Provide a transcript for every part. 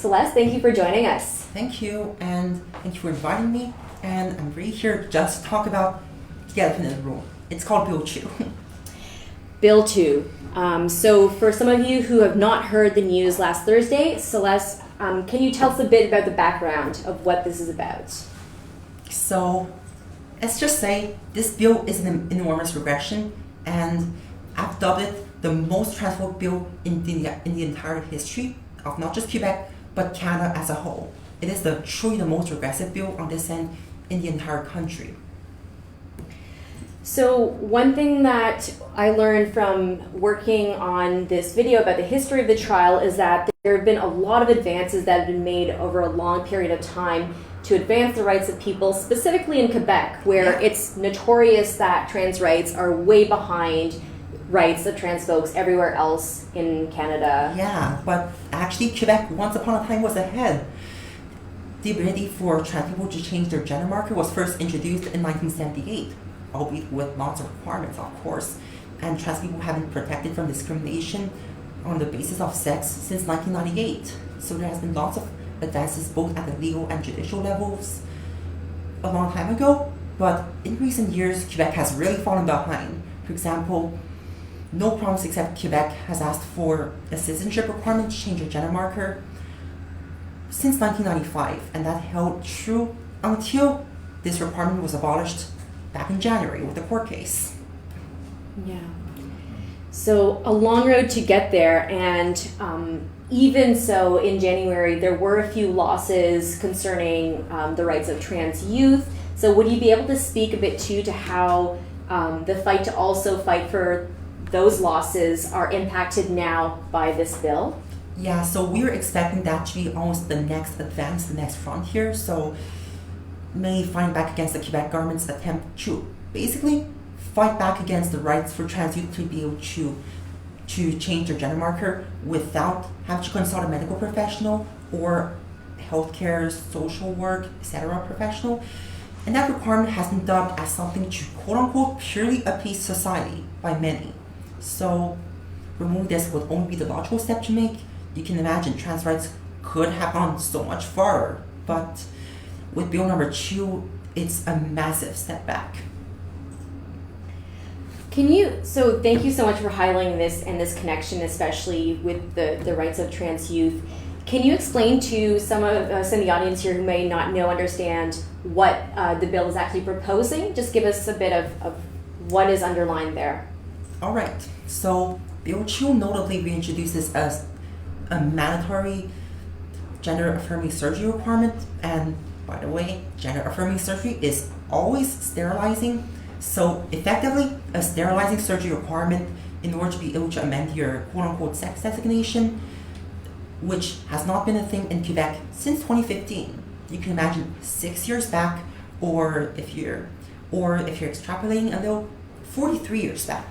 Celeste, thank you for joining us. Thank you, and thank you for inviting me. And I'm really here just to talk about the elephant in the room. It's called Bill 2. Bill 2. So for some of you who have not heard the news last Thursday, Celeste, can you tell us a bit about the background of what this is about? So let's just say this bill is an enormous regression, and I've dubbed it the most transphobic bill in the entire history of not just Quebec, but Canada as a whole. It is truly the most regressive bill on this end in the entire country. So one thing that I learned from working on this video about the history of the trial is that there have been a lot of advances that have been made over a long period of time to advance the rights of people, specifically in Quebec, where it's notorious that trans rights are way behind rights of trans folks everywhere else in Canada. Yeah, but actually Quebec once upon a time was ahead. The ability for trans people to change their gender marker was first introduced in 1978, albeit with lots of requirements, of course. And trans people have been protected from discrimination on the basis of sex since 1998. So there has been lots of advances both at the legal and judicial levels a long time ago. But in recent years, Quebec has really fallen behind. For example, no province except Quebec has asked for a citizenship requirement to change your gender marker since 1995, and that held true until this requirement was abolished back in January with the court case. Yeah. So a long road to get there, and even so, in January, there were a few losses concerning the rights of trans youth. So would you be able to speak a bit too to how the fight to also fight for those losses are impacted now by this bill? Yeah, so we're expecting that to be almost the next advance, the next frontier. So may fight back against the Quebec government's attempt to basically fight back against the rights for trans youth to be able to change their gender marker without having to consult a medical professional or healthcare, social work, etc. professional. And that requirement has been dubbed as something to quote-unquote purely appease society by many. So removing this would only be the logical step to make. You can imagine trans rights could have gone so much farther, but with Bill number 2, it's a massive step back. So thank you so much for highlighting this and this connection, especially with the rights of trans youth. Can you explain to some of the audience here who may not understand what the bill is actually proposing? Just give us a bit of what is underlined there. All right, so Bill 2 notably reintroduces a mandatory gender-affirming surgery requirement, and by the way, gender-affirming surgery is always sterilizing. So effectively, a sterilizing surgery requirement in order to be able to amend your quote-unquote sex designation, which has not been a thing in Quebec since 2015. You can imagine 6 years back, or if you're extrapolating a little, 43 years back.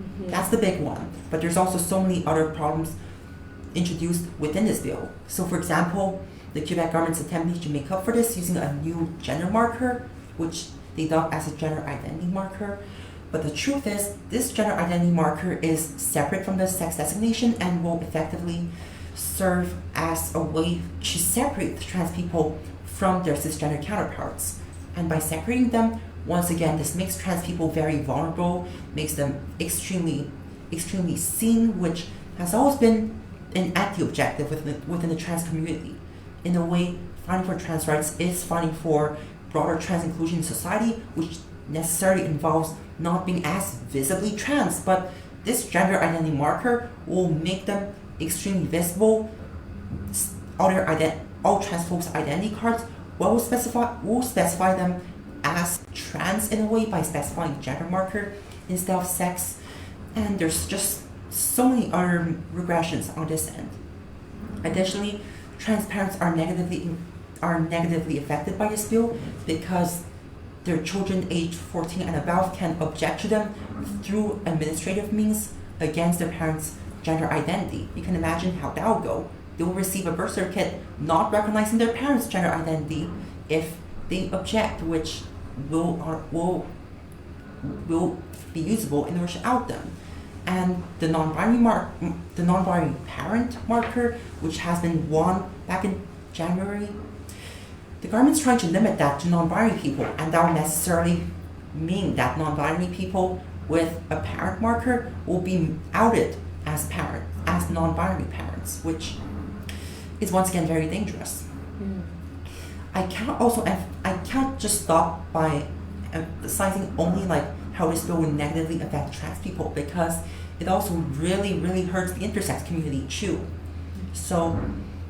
Mm-hmm. That's the big one. But there's also so many other problems introduced within this bill. So for example, the Quebec government's attempting to make up for this using a new gender marker, which they dub as a gender identity marker. But the truth is, this gender identity marker is separate from the sex designation and will effectively serve as a way to separate trans people from their cisgender counterparts. And by separating them, once again, this makes trans people very vulnerable, makes them extremely seen, which has always been an anti-objective within the trans community. In a way, fighting for trans rights is fighting for broader trans inclusion in society, which necessarily involves not being as visibly trans, but this gender identity marker will make them extremely visible. All trans folks' identity cards will specify them as trans in a way by specifying gender marker instead of sex. And there's just so many other regressions on this end. Additionally, trans parents are negatively affected by this bill because their children aged 14 and above can object to them through administrative means against their parents' gender identity. You can imagine how that will go. They will receive a birth certificate not recognizing their parents' gender identity if they object, which will be usable in order to out them. And the non-binary parent marker, which has been won back in January, the government's trying to limit that to non-binary people, and that will necessarily mean that non-binary people with a parent marker will be outed as non-binary parents, which is once again very dangerous. I can't just stop by emphasizing only like how this bill will negatively affect trans people, because it also really, really hurts the intersex community too. So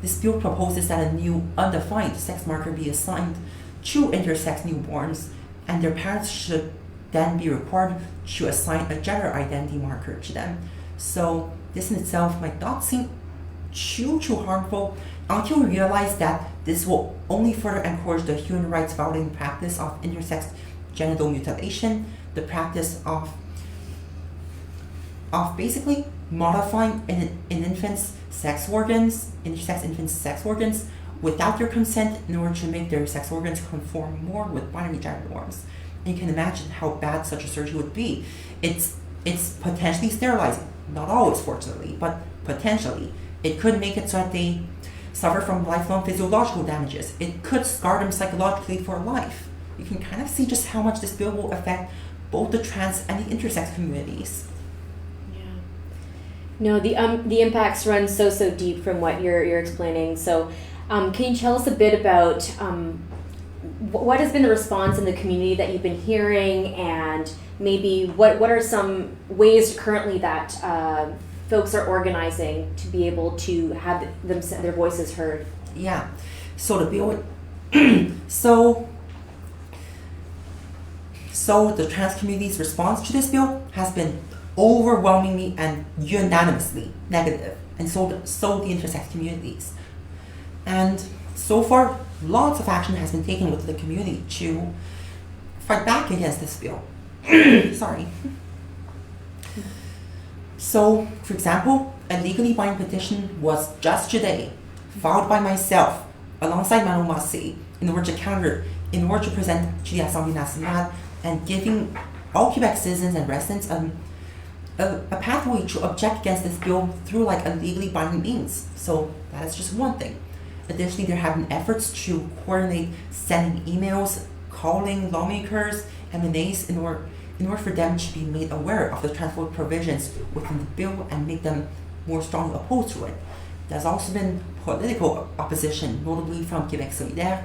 this bill proposes that a new undefined sex marker be assigned to intersex newborns, and their parents should then be required to assign a gender identity marker to them. So this in itself might not seem too harmful until we realize that this will only further encourage the human rights violating practice of intersex genital mutilation, the practice of basically modifying an infant's sex organs, intersex infants' sex organs, without their consent in order to make their sex organs conform more with binary gender norms. And you can imagine how bad such a surgery would be. It's potentially sterilizing, not always fortunately, but potentially. It could make it so that they suffer from lifelong physiological damages. It could scar them psychologically for life. You can kind of see just how much this bill will affect both the trans and the intersex communities. No, the impacts run so deep from what you're explaining. So, can you tell us a bit about what has been the response in the community that you've been hearing, and maybe what are some ways currently that folks are organizing to be able to have their voices heard? Yeah. So the bill, so the trans community's response to this bill has been overwhelmingly and unanimously negative, and so the intersex communities. And so far, lots of action has been taken with the community to fight back against this bill. Sorry. So, for example, a legally binding petition was just today filed by myself alongside Manon Massé in order to present to the Assemblée nationale and giving all Quebec citizens and residents a pathway to object against this bill through like a legally binding means. So that is just one thing. Additionally, there have been efforts to coordinate sending emails, calling lawmakers, MNAs in order for them to be made aware of the transphobic provisions within the bill and make them more strongly opposed to it. There's also been political opposition, notably from Québec Solidaire,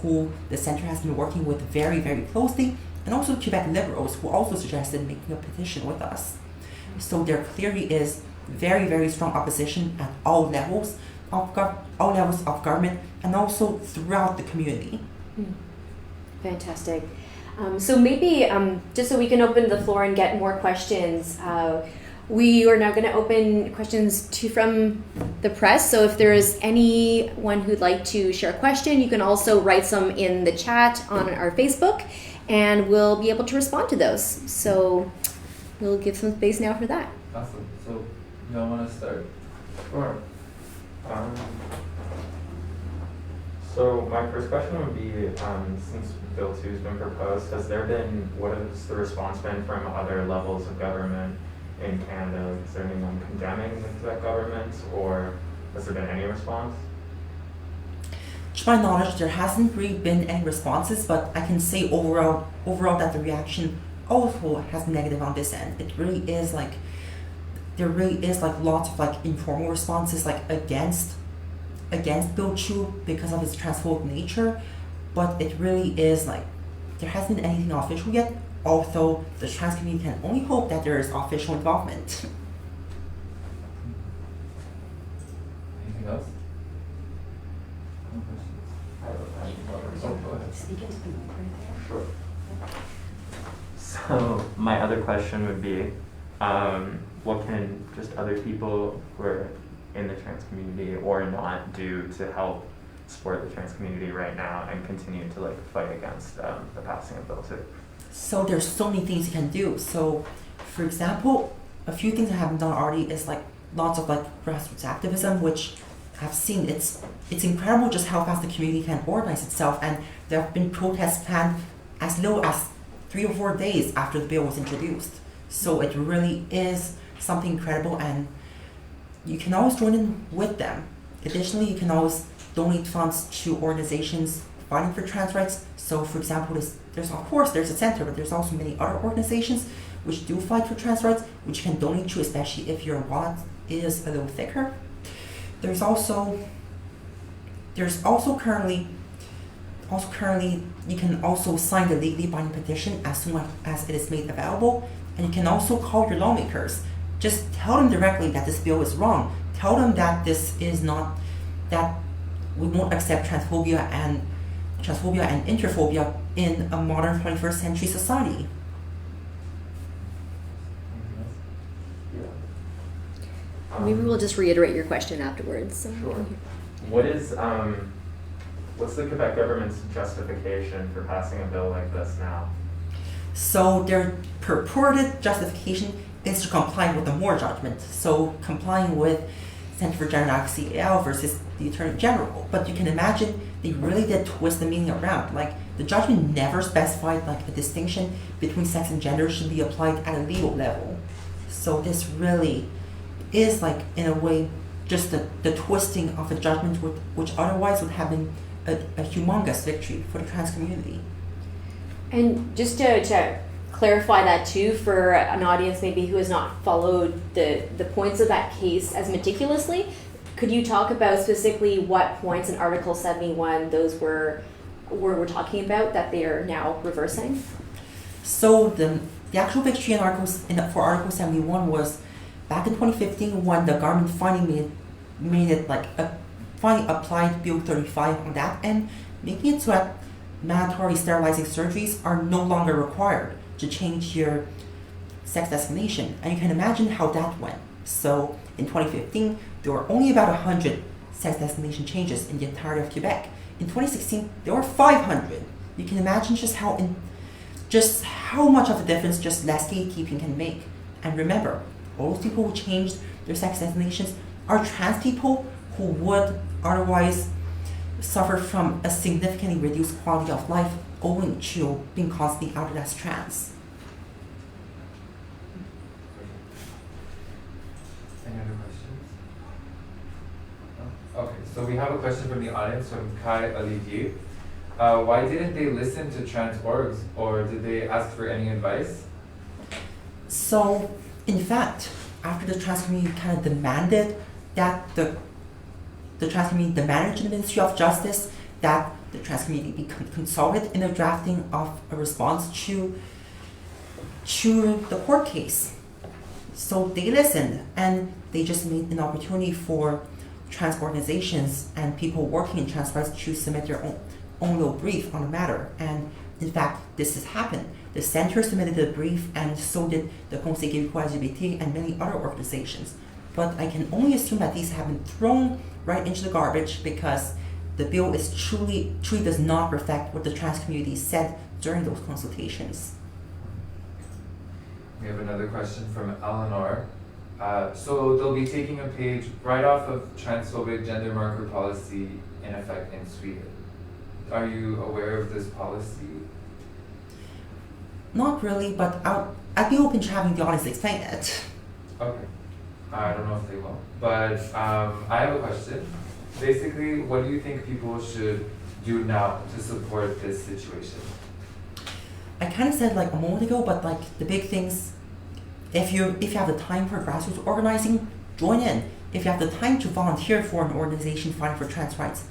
who the Centre has been working with very, very closely, and also Quebec Liberals, who also suggested making a petition with us. So there clearly is very, very strong opposition at all levels of government, and also throughout the community. Fantastic. So maybe just so we can open the floor and get more questions, we are now going to open questions from the press. So if there is anyone who'd like to share a question, you can also write some in the chat on our Facebook, and we'll be able to respond to those. So we'll give some space now for that. Awesome. So y'all want to start? Sure. So my first question would be, since Bill 2 has been proposed, what has the response been from other levels of government in Canada? Is there anyone condemning that government, or has there been any response? To my knowledge, there hasn't really been any responses, but I can say overall that the reaction also has been negative on this end. It really is like, there really is like lots of like informal responses like against Bill 2 because of its transphobic nature, but it really is like, there hasn't been anything official yet, although the trans community can only hope that there is official involvement. Anything else? Sure. So my other question would be, what can just other people who are in the trans community or not do to help support the trans community right now and continue to like fight against the passing of Bill 2? So there's so many things you can do. So, for example, a few things I haven't done already is like lots of like grassroots activism, which I've seen. It's incredible just how fast the community can organize itself, and there have been protests planned as low as 3 or 4 days after the bill was introduced. So it really is something incredible, and you can always join in with them. Additionally, you can always donate funds to organizations fighting for trans rights. So, for example, there's a center, but there's also many other organizations which do fight for trans rights, which you can donate to, especially if your wallet is a little thicker. There's also currently you can also sign the legally binding petition as soon as it is made available, and you can also call your lawmakers. Just tell them directly that this bill is wrong. Tell them that that we won't accept transphobia and interphobia in a modern 21st century society. Maybe we'll just reiterate your question afterwards. So. Sure. What's the Quebec government's justification for passing a bill like this now? So their purported justification is to comply with the Moore judgment. So complying with Center for Gender Advocacy AL versus the Attorney General. But you can imagine they really did twist the meaning around. Like, the judgment never specified like a distinction between sex and gender should be applied at a legal level. So this really is, like, in a way, just the twisting of a judgment which otherwise would have been a humongous victory for the trans community. And just to clarify that too, for an audience maybe who has not followed the points of that case as meticulously, could you talk about specifically what points in Article 71 those we're talking about that they are now reversing? So the actual victory for Article 71 was back in 2015 when the government finally made it like finally applied Bill 35 on that end, making it so that mandatory sterilizing surgeries are no longer required to change your sex designation. And you can imagine how that went. So in 2015, there were only about 100 sex designation changes in the entirety of Quebec. In 2016, there were 500. You can imagine just how much of a difference just less gatekeeping can make. And remember, all those people who changed their sex designations are trans people who would otherwise suffer from a significantly reduced quality of life owing to being constantly outed as trans. Any other questions? No? Okay, so we have a question from the audience from Kai Olivier. Why didn't they listen to trans orgs, or did they ask for any advice? So, in fact, after the trans community kind of demanded that the trans community demanded to the Ministry of Justice that the trans community be consulted in the drafting of a response to the court case. So they listened, and they just made an opportunity for trans organizations and people working in trans rights to submit their own little brief on the matter. And in fact, this has happened. The center submitted a brief, and so did the Conseil québécois LGBT and many other organizations. But I can only assume that these have been thrown right into the garbage because the bill truly does not reflect what the trans community said during those consultations. We have another question from Eleanor. So they'll be taking a page right off of transphobic gender marker policy in effect in Sweden. Are you aware of this policy? Not really, but I'd be open to having the audience explain it. Okay. I don't know if they will, but I have a question. Basically, what do you think people should do now to support this situation? I kind of said like a moment ago, but like the big things, if you have the time for grassroots organizing, join in. If you have the time to volunteer for an organization fighting for trans rights,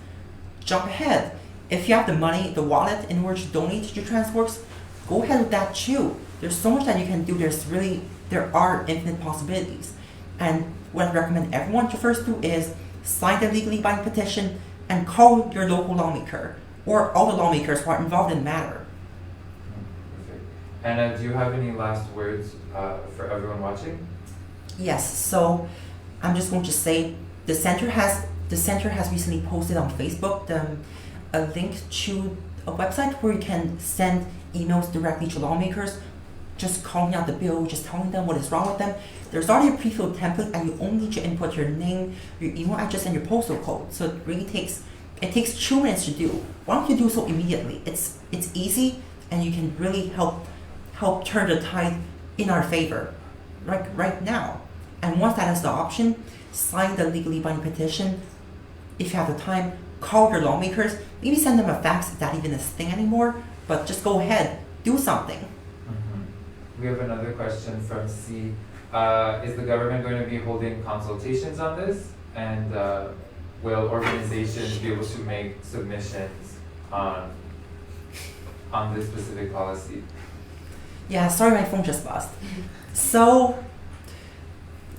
jump ahead. If you have the money, the wallet in order to donate to your trans works, go ahead with that too. There's so much that you can do. There are infinite possibilities. And what I recommend everyone to first do is sign the legally binding petition and call your local lawmaker or all the lawmakers who are involved in the matter. Perfect. And do you have any last words for everyone watching? Yes, so I'm just going to say the center has recently posted on Facebook a link to a website where you can send emails directly to lawmakers, just calling out the bill, just telling them what is wrong with them. There's already a pre-filled template, and you only need to input your name, your email address, and your postal code. So it really takes 2 minutes to do. Why don't you do so immediately? It's easy, and you can really help turn the tide in our favor right now. And once that is the option, sign the legally binding petition. If you have the time, call your lawmakers, maybe send them a fax if that even is a thing anymore, but just go ahead, do something. We have another question from C. Is the government going to be holding consultations on this? And will organizations be able to make submissions on this specific policy? Yeah, sorry, my phone just buzzed. So,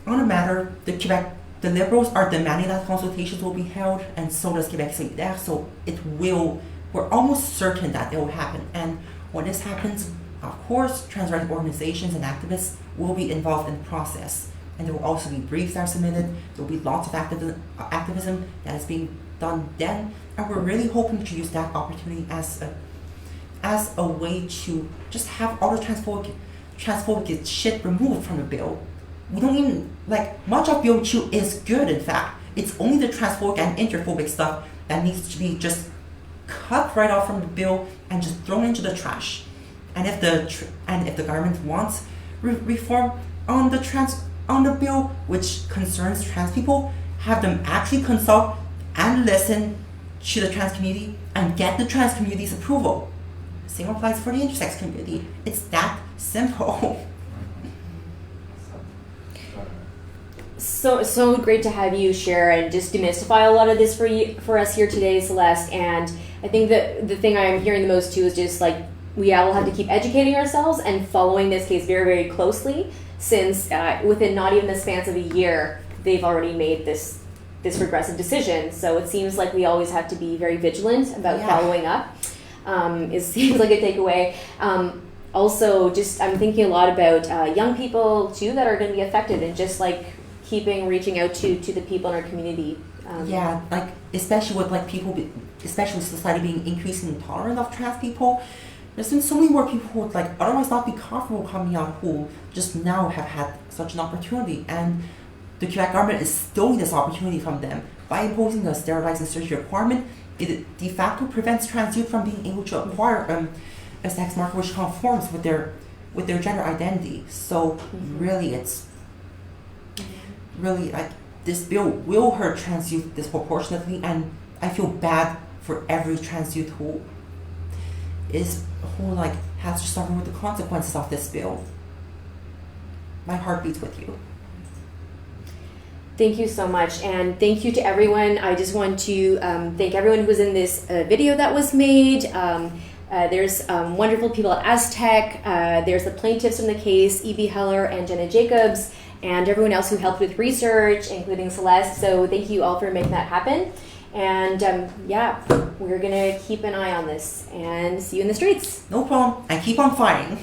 on the matter, the Liberals are demanding that consultations will be held, and so does Quebec Solidaire, so we're almost certain that it will happen. And when this happens, of course, trans rights organizations and activists will be involved in the process. And there will also be briefs that are submitted, there will be lots of activism that is being done then, and we're really hoping to use that opportunity as a way to just have all the transphobic shit removed from the bill. We don't even, much of Bill 2 is good, in fact. It's only the transphobic and interphobic stuff that needs to be just cut right off from the bill and just thrown into the trash. And if the government wants reform on the bill which concerns trans people, have them actually consult and listen to the trans community and get the trans community's approval. Same applies for the intersex community. It's that simple. So great to have you share and just demystify a lot of this for us here today, Celeste. And I think that the thing I'm hearing the most too is just we will have to keep educating ourselves and following this case very, very closely, since within not even the span of a year, they've already made this regressive decision. So it seems like we always have to be very vigilant about following up. It seems like a takeaway. Also, I'm thinking a lot about young people too that are going to be affected, and just reaching out to the people in our community. Especially with especially with society being increasingly tolerant of trans people. There's been so many more people who would otherwise not be comfortable coming out, who just now have had such an opportunity, and the Quebec government is stealing this opportunity from them by imposing a sterilizing surgery requirement. It de facto prevents trans youth from being able to acquire a sex marker which conforms with their gender identity. So really, this bill will hurt trans youth disproportionately, and I feel bad for every trans youth who has to suffer with the consequences of this bill. My heart beats with you. Thank you so much, and thank you to everyone. I just want to thank everyone who was in this video that was made. There's wonderful people at Aztec. There's the plaintiffs from the case, E.B. Heller and Jenna Jacobs, and everyone else who helped with research, including Celeste. So thank you all for making that happen. And we're gonna keep an eye on this and see you in the streets. No problem. I keep on fighting.